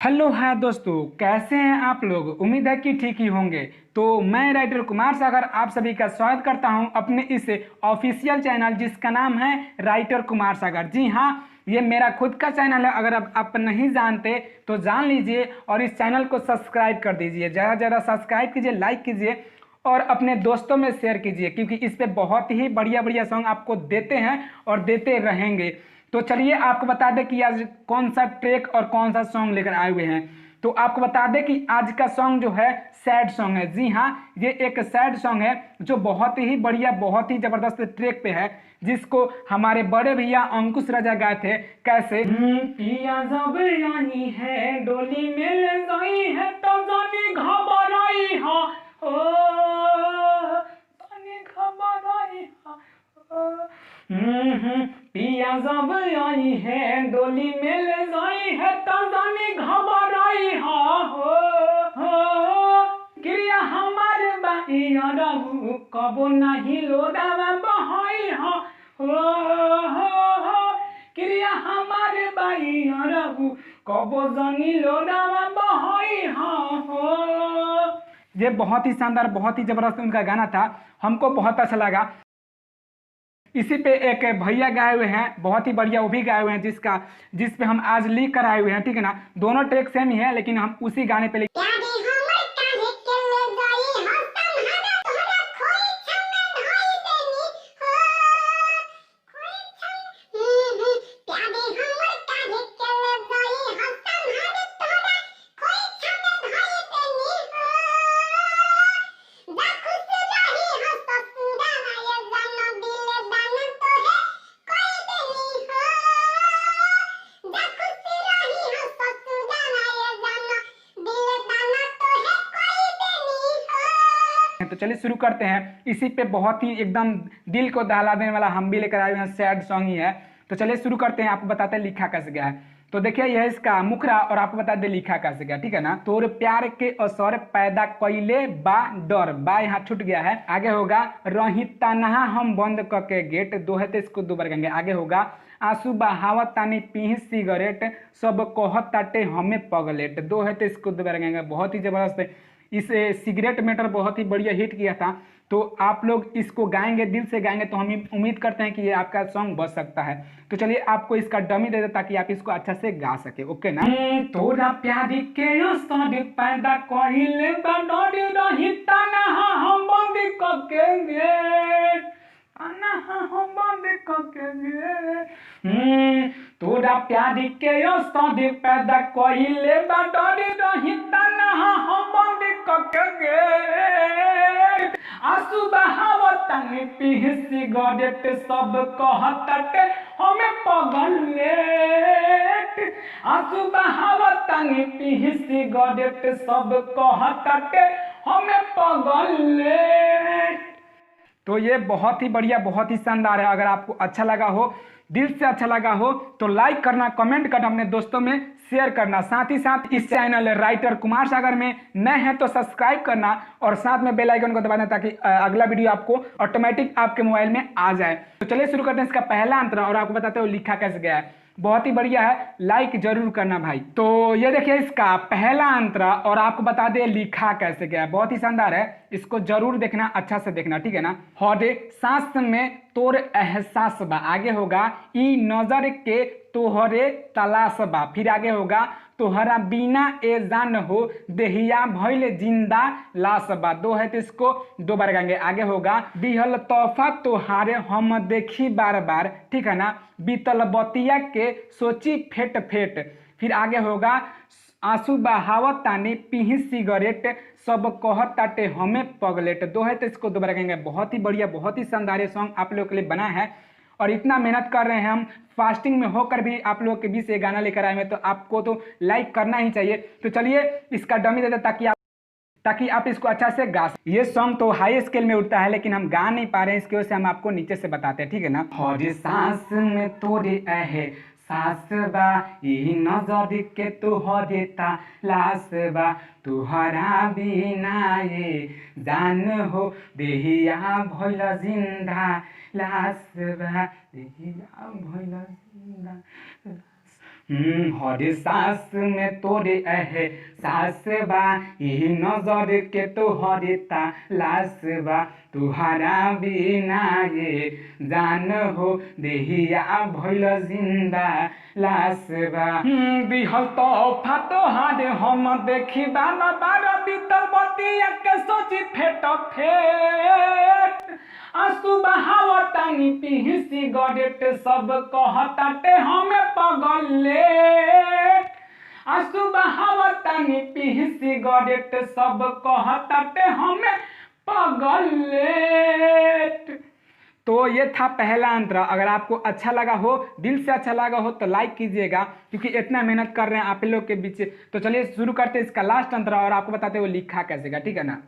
Hello hi दोस्तों, कैसे हैं आप लोग। उम्मीद है कि ठीक ही होंगे। तो मैं राइटर कुमार सागर आप सभी का स्वागत करता हूं अपने इस ऑफिशियल चैनल जिसका नाम है राइटर कुमार सागर। जी हाँ, ये मेरा खुद का चैनल है। अगर आप नहीं जानते तो जान लीजिए और इस चैनल को सब्सक्राइब कर दीजिए। ज़्यादा से ज़्यादा सब्सक्राइब कीजिए, लाइक कीजिए और अपने दोस्तों में शेयर कीजिए, क्योंकि इस पे बहुत ही बढ़िया बढ़िया सॉन्ग आपको देते हैं और देते रहेंगे। तो चलिए आपको बता दें कि आज कौन सा ट्रैक और कौन सा सॉन्ग लेकर आए हुए हैं। तो आपको बता दें कि आज का सॉन्ग जो है सैड सॉन्ग है। जी हाँ, ये एक सैड सॉन्ग है जो बहुत ही बढ़िया बहुत ही जबरदस्त ट्रैक पे है, जिसको हमारे बड़े भैया अंकुश राजा गाए थे। कैसे पिया जब आई है डोली में ले गई है तो जानी घबराई हाँ ओ जानी घबराई हाँ पिया जब आई है डोली में ले गई है तो जानी घबराई हाँ हो क्रिया हमारे बाई रहू कबो नहीं लोरावा बहाई हाँ हो क्रिया हमारे बाई रहू कबो जानी लोरावा बहाई हाँ हो। ये बहुत ही शानदार बहुत ही जबरदस्त उनका गाना था, हमको बहुत अच्छा लगा। इसी पे एक भैया गाए हुए हैं, बहुत ही बढ़िया वो भी गाए हुए हैं, जिस पे हम आज लिख कर आए हुए हैं। ठीक है ना, दोनों ट्रैक सेम ही है लेकिन हम उसी गाने पे तो चलिए शुरू करते हैं। इसी पे बहुत ही एकदम दिल को दहला देने वाला हम भी लेकर आए हुए हैं, सैड सॉन्ग ही है। तो चलिए शुरू करते हैं। आपको बताते हैं लिखा कैसे गया है। तो देखिए यह इसका मुखरा और आपको बता दे लिखा कैसे गया। ठीक है ना, तोर प्यार के असर पैदा कैले बा डर बा यहाँ छूट गया है। आगे होगा रही तनहा हम बंद करके गेट दोहे तो इसको दोबारा कहेंगे। आगे होगा आंसू बहावत तानी पी सिगरेट सब कहत ताटे हमें पगलेट दोहे तो इसको दोबारा कहेंगे। बहुत ही जबरदस्त इस सिगरेट मैटर बहुत ही बढ़िया हिट किया था। तो आप लोग इसको गाएंगे, दिल से गाएंगे, तो हम उम्मीद करते हैं कि ये आपका सॉन्ग बच सकता है। तो चलिए आपको इसका डमी दे दे ताकि आप इसको अच्छा से गा सके। ओके ना। तोरा प्यारी के पैदा कहिले बा डर रही तनहा हम बंद करके गेट हम बंद करके गेट तोरा प्यारी के पैदा कहिले बा डर रही तनहा हम बंद करके गेट आंसू बहावतानी पी सिगरेट सब कहताटे हमें पगलेट आंसू बहावतानी पी सिगरेट सब कहताटे हमें पगलेट। तो ये बहुत ही बढ़िया बहुत ही शानदार है। अगर आपको अच्छा लगा हो, दिल से अच्छा लगा हो, तो लाइक करना, कमेंट करना, अपने दोस्तों में शेयर करना। साथ ही साथ इस चैनल राइटर कुमार सागर में नए हैं तो सब्सक्राइब करना और साथ में बेल आइकन को दबा देना ताकि अगला वीडियो आपको ऑटोमेटिक आपके मोबाइल में आ जाए। तो चलिए शुरू करते हैं इसका पहला अंतरा और आपको बताते हो लिखा कैसे गया है। बहुत ही बढ़िया है, लाइक जरूर करना भाई। तो ये देखिए इसका पहला अंतरा और आपको बता दे लिखा कैसे गया है। बहुत ही शानदार है, इसको जरूर देखना, अच्छा से देखना। ठीक है ना। हौदे सांस में तोर एहसास बा। आगे होगा ई नजर के तोहरे तलाश बा। फिर आगे होगा तोहरा बिना ए जान हो देहिया भइल जिंदा लाश बा। दो है तो इसको दो बार गाएंगे। आगे होगा दिहल तोहफा तोहारे हम देखी बार बार। ठीक है ना। बीतल बतिया के सोची फेट फेट। फिर आगे होगा आंसू बहावत तानी पी सिगरेट सब कहत ताटे हमें पगलेट। दो है तो इसको दोबारा कहेंगे। बहुत ही बढ़िया बहुत ही शानदार सॉन्ग आप लोगों के लिए बना है और इतना मेहनत कर रहे हैं हम, फास्टिंग में होकर भी आप लोगों के बीच ये गाना लेकर आए हैं, तो आपको तो लाइक करना ही चाहिए। तो चलिए इसका डमी देते ताकि आप इसको अच्छा से गा। ये सॉन्ग तो हाई स्केल में उठता है लेकिन हम गा नहीं पा रहे हैं, इसकी वजह से हम आपको नीचे से बताते हैं। ठीक है ना। हौदे सांस में तोरे है सास बा ई नजर के तोहरे लाश बा तुहरा बिना ये जान हो देहिया भइल जिंदा लाश बा देहिया भइल जिंदा। हर सांस में तोरे एहसास बा, ई नजर के तोहरे तलाश बा, तुहरा बिना ये जान हो देहिया भइल जिंदा लाश बा। दिहल तोहफा तोहार हम देखी बार बार, बीतल बतिया के सोची फेट फेट, आंसू बहावतानी पी सिगरेट सब कहताटे हमें पगलेट, आंसू बहावतानी पी सिगरेट सब कहताटे हमें पगलेट। तो ये था पहला अंतरा। अगर आपको अच्छा लगा हो, दिल से अच्छा लगा हो तो लाइक कीजिएगा, क्योंकि इतना मेहनत कर रहे हैं आप लोग के बीच। तो चलिए शुरू करते हैं इसका लास्ट अंतरा और आपको बताते हैं वो लिखा कैसे गया, ठीक है ना।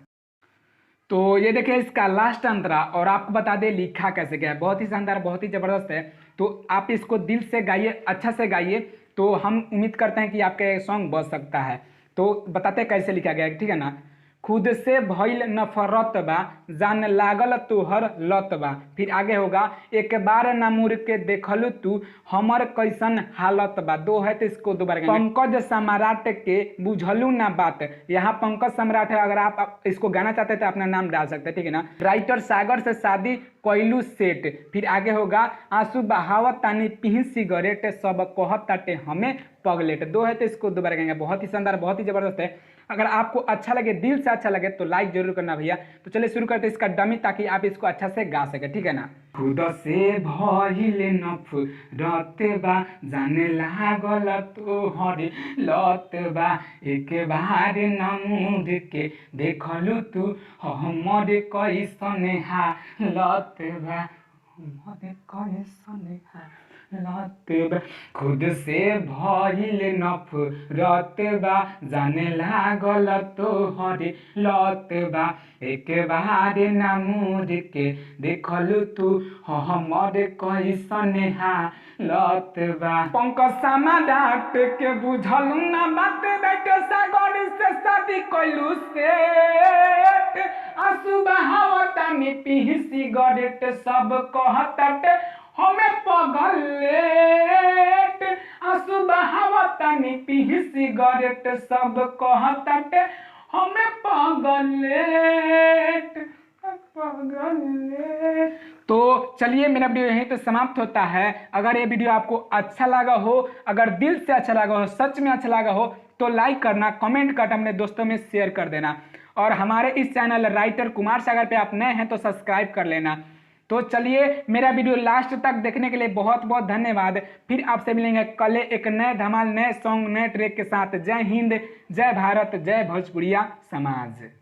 तो ये देखिए इसका लास्ट अंतरा और आपको बता दें लिखा कैसे गया है। बहुत ही शानदार, बहुत ही ज़बरदस्त है। तो आप इसको दिल से गाइए, अच्छा से गाइए, तो हम उम्मीद करते हैं कि आपके सॉन्ग बज सकता है। तो बताते हैं कैसे लिखा गया है, ठीक है ना। खुद से भइल नफरत बा, जान लागल तुहर लत बा। फिर आगे होगा, एक बार ना मुड़ के देखलू तू हमर कैसन हालत बा। दो है तो इसको दोबारा। पंकज सम्राट के बुझलू ना बात, यहाँ पंकज सम्राट है। अगर आप इसको गाना चाहते हैं तो अपना नाम डाल सकते हैं, ठीक है ना। राइटर सागर से शादी कैलू सेट। फिर आगे होगा, आंसू बहावत तानी पी सिगरेट सब कहत ताटे हमें पगलेट। दो है तो इसको दोबारा गाएंगे। बहुत ही शानदार, बहुत ही जबरदस्त है। अगर आपको अच्छा लगे, दिल से अच्छा लगे तो लाइक जरूर करना भैया। तो चलिए शुरू करते हैं इसका डमी, ताकि आप इसको अच्छा से गा सके, ठीक है ना। खुद से भइल नफरत बा, जाने लागल तोहर लत बा, एक बार नमुद के देखलू तू हमर कैसन हालत बा, हमर कैसन हालत बा। खुद से भइल नफरत बा, जाने लागल तोहर लत बा, एक बार ना मुड़ के देखलू तू हमर कैसन हालत बा। पंकज सम्राट के बुझलू ना बात, राइटर सागर से शादी कैलू सेट, आंसू बहावतानी पी सिगरेट सब कहताटे हमें पगलेट, आंसू बहावतानी पी सिगरेट सब कहताटे हमें पगलेट पगलेट। तो चलिए मेरा वीडियो यहीं पे समाप्त होता है। अगर ये वीडियो आपको अच्छा लगा हो, अगर दिल से अच्छा लगा हो, सच में अच्छा लगा हो, तो लाइक करना, कमेंट कर अपने दोस्तों में शेयर कर देना। और हमारे इस चैनल राइटर कुमार सागर पे आप नए हैं तो सब्सक्राइब कर लेना। तो चलिए मेरा वीडियो लास्ट तक देखने के लिए बहुत बहुत धन्यवाद। फिर आपसे मिलेंगे कल एक नए धमाल, नए सॉन्ग, नए ट्रैक के साथ। जय हिंद, जय भारत, जय भोजपुरिया समाज।